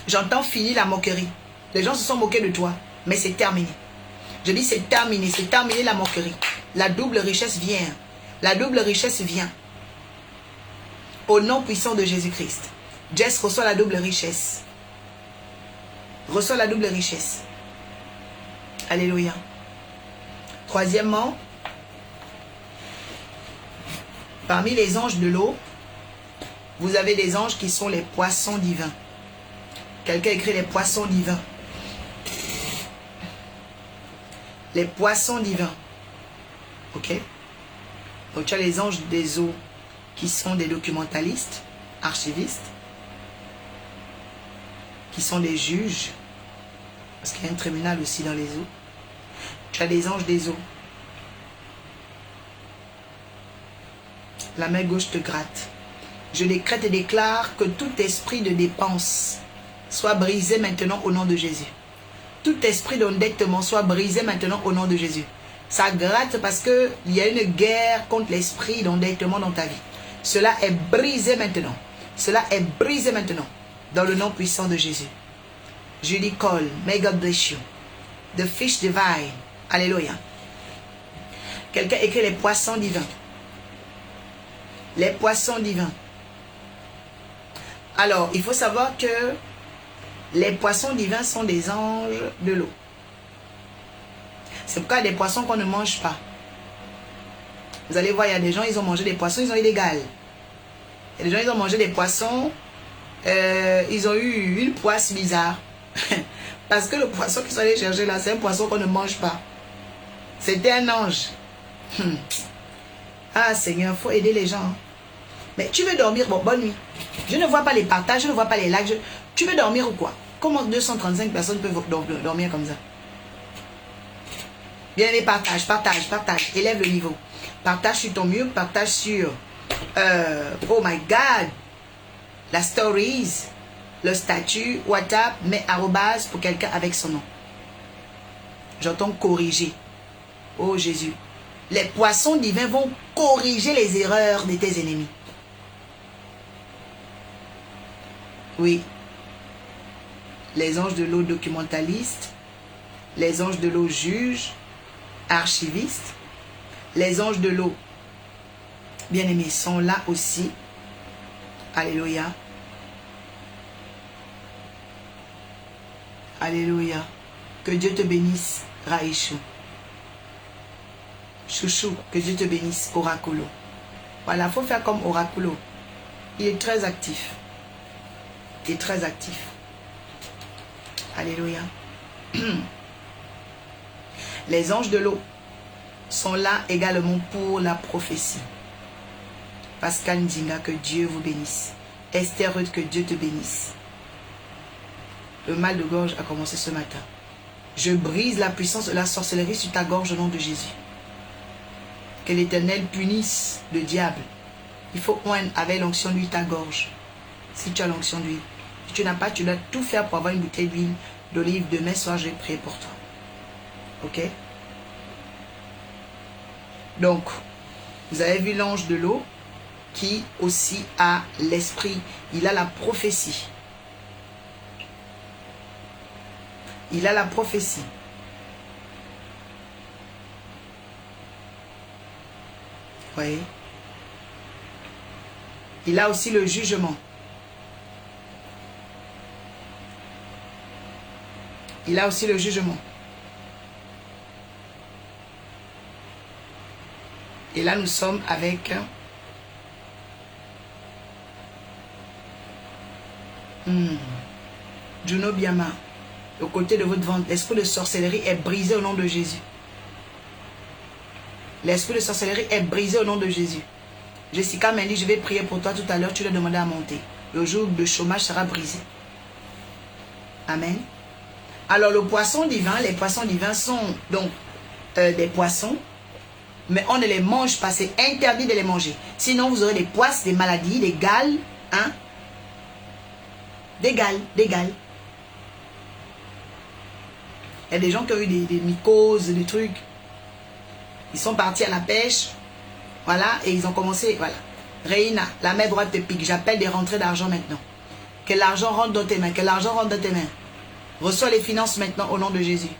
J'entends finir la moquerie. Les gens se sont moqués de toi, mais c'est terminé. Je dis c'est terminé la moquerie. La double richesse vient. La double richesse vient. Au nom puissant de Jésus-Christ. Jess reçoit la double richesse. Reçoit la double richesse. Alléluia. Troisièmement, parmi les anges de l'eau, vous avez des anges qui sont les poissons divins. Quelqu'un écrit les poissons divins. Les poissons divins. Ok? Donc tu as les anges des eaux qui sont des documentalistes, archivistes, qui sont des juges, parce qu'il y a un tribunal aussi dans les eaux. Tu as les anges des eaux. La main gauche te gratte. Je décrète et déclare que tout esprit de dépense soit brisé maintenant au nom de Jésus. Tout esprit d'endettement soit brisé maintenant au nom de Jésus. Ça gratte parce qu'il y a une guerre contre l'esprit d'endettement dans ta vie. Cela est brisé maintenant. Cela est brisé maintenant. Dans le nom puissant de Jésus. Judy Cole, may God bless you. The fish divine. Alléluia. Quelqu'un écrit les poissons divins. Les poissons divins. Alors, il faut savoir que les poissons divins sont des anges de l'eau. C'est pourquoi il y a des poissons qu'on ne mange pas. Vous allez voir, il y a des gens, ils ont mangé des poissons, ils ont eu des gales. Il y a des gens, ils ont mangé des poissons, ils ont eu une poisse bizarre. Parce que le poisson qu'ils sont allés chercher là, c'est un poisson qu'on ne mange pas. C'était un ange. Ah Seigneur, il faut aider les gens. Mais tu veux dormir, bon, bonne nuit. Je ne vois pas les partages, je ne vois pas les likes. Tu veux dormir ou quoi? Comment 235 personnes peuvent dormir comme ça? Bien aimé, partage, partage, partage. Élève le niveau. Partage sur ton mur, partage sur... oh my God! La stories, le statut, WhatsApp, mais arrobase pour quelqu'un avec son nom. J'entends corriger. Oh Jésus. Les poissons divins vont corriger les erreurs de tes ennemis. Oui. Les anges de l'eau documentalistes, les anges de l'eau juges, archivistes, les anges de l'eau bien-aimés sont là aussi. Alléluia. Alléluia. Que Dieu te bénisse, Raïchou. Chouchou, que Dieu te bénisse, Oraculo. Voilà, il faut faire comme Oraculo. Il est très actif. Il est très actif. Alléluia. Les anges de l'eau sont là également pour la prophétie. Pascal Ndinga, que Dieu vous bénisse. Esther Ruth, que Dieu te bénisse. Le mal de gorge a commencé ce matin. Je brise la puissance de la sorcellerie sur ta gorge au nom de Jésus. Que l'Éternel punisse le diable. Il faut oindre avec l'onction d'huile ta gorge. Si tu as l'onction d'huile. Si tu n'as pas, tu dois tout faire pour avoir une bouteille d'huile d'olive. Demain soir, je vais prier pour toi. Ok? Donc, vous avez vu l'ange de l'eau qui aussi a l'esprit. Il a la prophétie. Il a la prophétie. Oui. Il a aussi le jugement. Il a aussi le jugement. Et là, nous sommes avec Juno Biama. Au côté de votre ventre, l'esprit de sorcellerie est brisé au nom de Jésus. L'esprit de sorcellerie est brisé au nom de Jésus. Jessica m'a dit, je vais prier pour toi tout à l'heure, tu lui as demandé à monter. Le jour de chômage sera brisé. Amen. Alors le poisson divin, les poissons divins sont donc des poissons, mais on ne les mange pas, c'est interdit de les manger. Sinon vous aurez des poisses, des maladies, des gales, hein? Des gales, des gales. Il y a des gens qui ont eu des mycoses, des trucs. Ils sont partis à la pêche. Voilà, et ils ont commencé, voilà. Reina, la main droite te pique. J'appelle des rentrées d'argent maintenant. Que l'argent rentre dans tes mains, que l'argent rentre dans tes mains. Reçois les finances maintenant au nom de Jésus.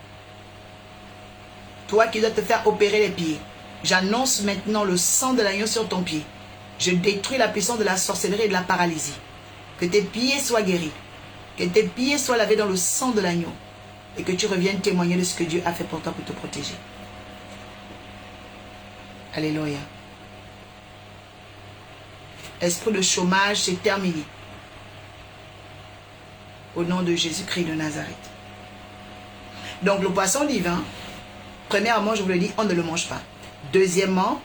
Toi qui dois te faire opérer les pieds. J'annonce maintenant le sang de l'agneau sur ton pied. Je détruis la puissance de la sorcellerie et de la paralysie. Que tes pieds soient guéris. Que tes pieds soient lavés dans le sang de l'agneau. Et que tu reviennes témoigner de ce que Dieu a fait pour toi pour te protéger. Alléluia. Esprit de chômage, c'est terminé. Au nom de Jésus-Christ de Nazareth. Donc le poisson divin, premièrement, je vous le dis, on ne le mange pas. Deuxièmement,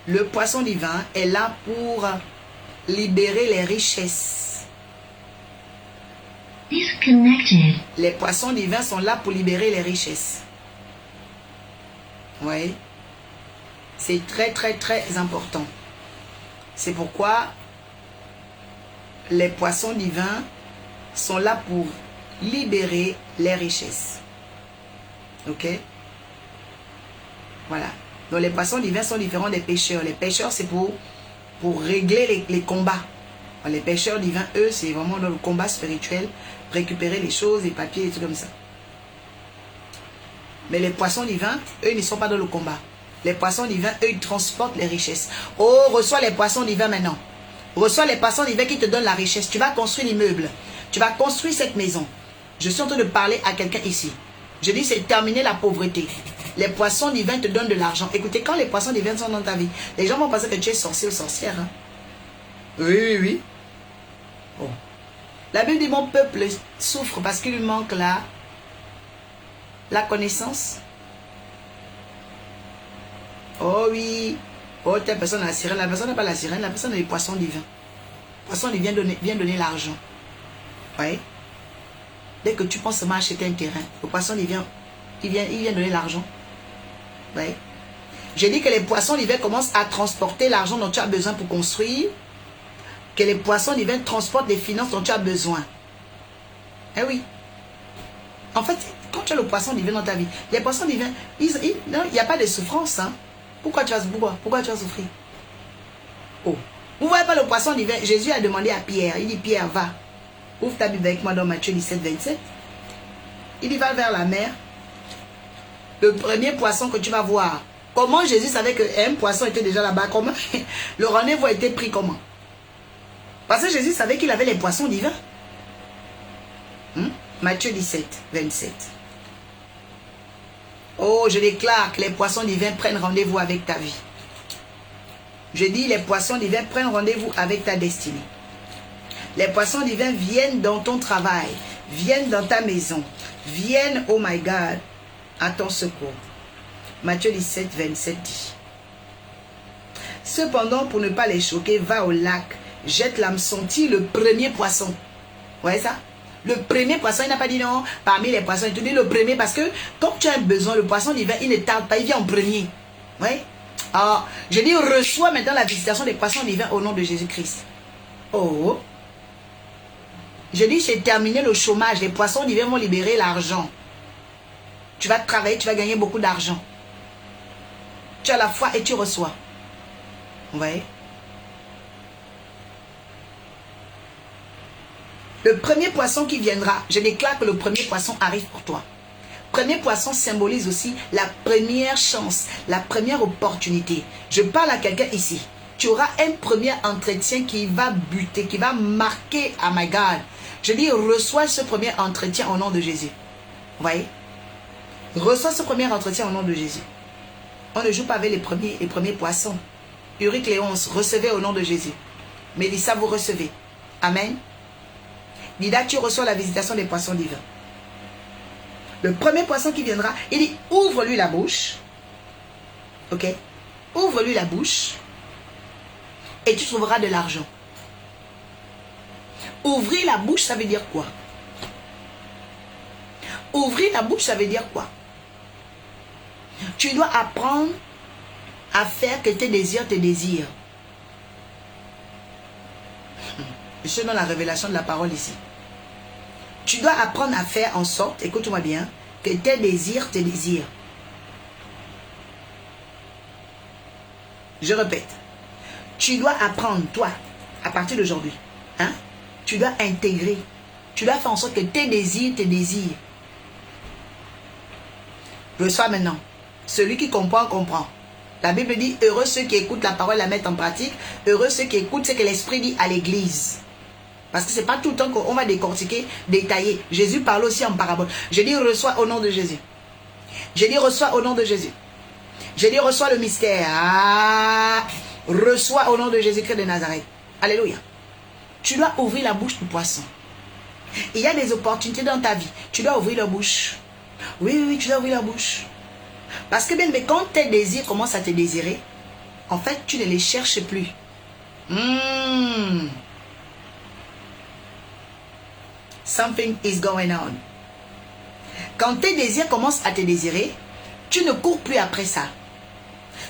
le poisson divin est là pour libérer les richesses. Disconnected. Les poissons divins sont là pour libérer les richesses. Oui. C'est très, très, très important. C'est pourquoi les poissons divins sont là pour libérer les richesses. Ok? Voilà. Donc les poissons divins sont différents des pêcheurs. Les pêcheurs, c'est pour régler les combats. Les pêcheurs divins, eux, c'est vraiment dans le combat spirituel, récupérer les choses, les papiers, et tout comme ça. Mais les poissons divins, eux, ne sont pas dans le combat. Les poissons divins, eux, ils transportent les richesses. Oh, reçois les poissons divins maintenant. Reçois les poissons divins qui te donnent la richesse. Tu vas construire l'immeuble. Tu vas construire cette maison. Je suis en train de parler à quelqu'un ici. Je dis, c'est terminer la pauvreté. Les poissons divins te donnent de l'argent. Écoutez, quand les poissons divins sont dans ta vie, les gens vont penser que tu es sorcier ou sorcière. Hein? Oui, oui, oui. Oh. La Bible dit, mon peuple souffre parce qu'il lui manque la connaissance. Oh oui. Oh, telle personne a la sirène. La personne n'a pas la sirène. La personne a les poissons divins. Le poisson divin vient donner l'argent. Oui. Dès que tu penses seulement acheter un terrain, le poisson divin, il vient donner l'argent. Oui. J'ai dit que les poissons divins commencent à transporter l'argent dont tu as besoin pour construire. Que les poissons divins transportent les finances dont tu as besoin. Eh oui. En fait, quand tu as le poisson divin dans ta vie, les poissons divins, il n'y a pas de souffrance. Hein? Pourquoi tu vas souffrir? Oh. Vous ne voyez pas le poisson divin? Jésus a demandé à Pierre. Il dit, Pierre, va. Ouvre ta Bible avec moi dans Matthieu 17, 27. Il dit, va vers la mer. Le premier poisson que tu vas voir. Comment Jésus savait qu'un poisson était déjà là-bas? Comment? Le rendez-vous a été pris comment? Parce que Jésus savait qu'il avait les poissons divins. Matthieu 17, 27. Oh, je déclare que les poissons divins prennent rendez-vous avec ta vie. Je dis, les poissons divins prennent rendez-vous avec ta destinée. Les poissons divins viennent dans ton travail, viennent dans ta maison, viennent, oh my God, à ton secours. Matthieu 17, 27 dit. Cependant, pour ne pas les choquer, va au lac, jette l'hameçon, tire le premier poisson. Vous voyez ça? Le premier poisson, il n'a pas dit non, parmi les poissons, il te dit le premier parce que quand tu as besoin, le poisson divin, il ne tarde pas, il vient en premier. Oui? Alors, je dis, reçois maintenant la visitation des poissons divins au nom de Jésus-Christ. Oh! Je dis, c'est terminé le chômage, les poissons divins vont libérer l'argent. Tu vas travailler, tu vas gagner beaucoup d'argent. Tu as la foi et tu reçois. Vous voyez? Le premier poisson qui viendra, je déclare que le premier poisson arrive pour toi. Premier poisson symbolise aussi la première chance, la première opportunité. Je parle à quelqu'un ici. Tu auras un premier entretien qui va buter, qui va marquer, oh my God. Je dis, reçois ce premier entretien au nom de Jésus. Vous voyez? Reçois ce premier entretien au nom de Jésus. On ne joue pas avec les premiers poissons. Uric Léonce, recevez au nom de Jésus. Mélissa, vous recevez. Amen. Nida, tu reçois la visitation des poissons divins. Le premier poisson qui viendra, il dit, ouvre-lui la bouche. Ok? Ouvre-lui la bouche. Et tu trouveras de l'argent. Ouvrir la bouche, ça veut dire quoi? Ouvrir la bouche, ça veut dire quoi? Tu dois apprendre à faire que tes désirs te désirent. Je suis dans la révélation de la parole ici. Tu dois apprendre à faire en sorte, écoute-moi bien, que tes désirs te désirent. Je répète. Tu dois apprendre, toi, à partir d'aujourd'hui, hein, tu dois intégrer, tu dois faire en sorte que tes désirs te désirent. Reçois maintenant. Celui qui comprend, comprend. La Bible dit, heureux ceux qui écoutent la parole et la mettent en pratique. Heureux ceux qui écoutent ce que l'Esprit dit à l'Église. Parce que ce n'est pas tout le temps qu'on va décortiquer, détailler. Jésus parle aussi en parabole. Je dis, reçois au nom de Jésus. Je dis, reçois au nom de Jésus. Je dis, reçois le mystère. Ah, reçois au nom de Jésus-Christ de Nazareth. Alléluia. Tu dois ouvrir la bouche du poisson. Il y a des opportunités dans ta vie. Tu dois ouvrir la bouche. Oui, oui, oui, tu dois ouvrir la bouche. Parce que bien, mais quand tes désirs commencent à te désirer, en fait, tu ne les cherches plus. Something is going on. Quand tes désirs commencent à te désirer, tu ne cours plus après ça.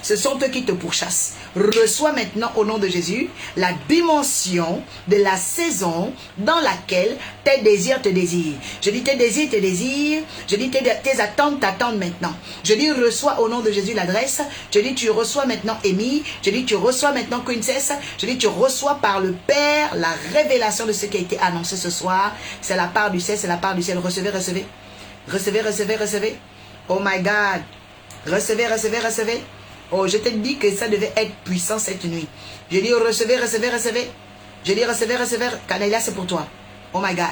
Ce sont eux qui te pourchassent. Reçois maintenant au nom de Jésus la dimension de la saison dans laquelle tes désirs te désirent. Je dis tes désirs te désirent. Je dis tes attentes t'attendent maintenant. Je dis reçois au nom de Jésus l'adresse. Je dis tu reçois maintenant Amy. Je dis tu reçois maintenant Princess. Je dis tu reçois par le Père la révélation de ce qui a été annoncé ce soir. C'est la part du ciel, c'est la part du ciel. Recevez, recevez. Recevez, recevez, recevez. Oh my God. Recevez, recevez, recevez. Oh, je te dis que ça devait être puissant cette nuit. Je dis recevez, recevez, recevez. Je dis recevez, recevez. Canélia, c'est pour toi. Oh my God.